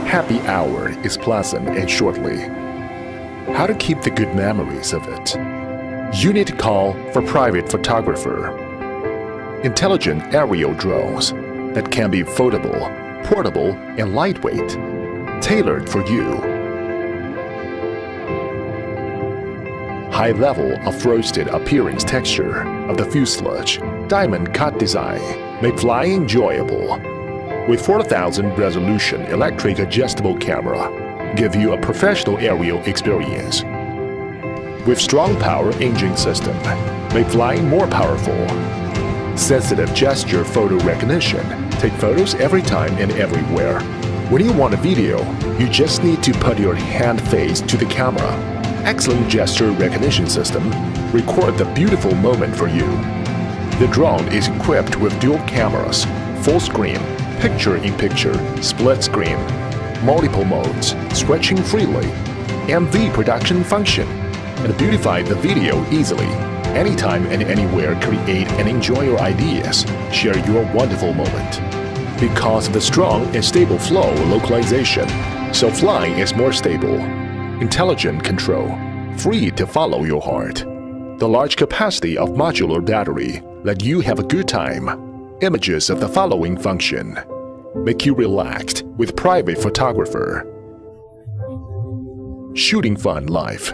happy hour is pleasant and shortly. How to keep the good memories of it? You need to call for private photographer. Intelligent aerial drones that can be foldable, portable, and lightweight, tailored for you. High level of frosted appearance texture of the fuselage, diamond cut design make flying enjoyable. With 4000 resolution electric adjustable camera, give you a professional aerial experience. With strong power engine system, make flying more powerful. Sensitive gesture photo recognition, take photos every time and everywhere. When you want a video, you just need to put your hand face to the camera. Excellent gesture recognition system, record the beautiful moment for you. The drone is equipped with dual cameras, full screen, picture-in-picture, split screen, multiple modes, stretching freely, MV production function, and beautify the video easily. Anytime and anywhere, create and enjoy your ideas, share your wonderful moment. Because of the strong and stable flow localization, so flying is more stable. Intelligent control, free to follow your heart. The large capacity of modular battery let you have a good time. Images of the following function make you relaxed with private photographer. Shooting fun life.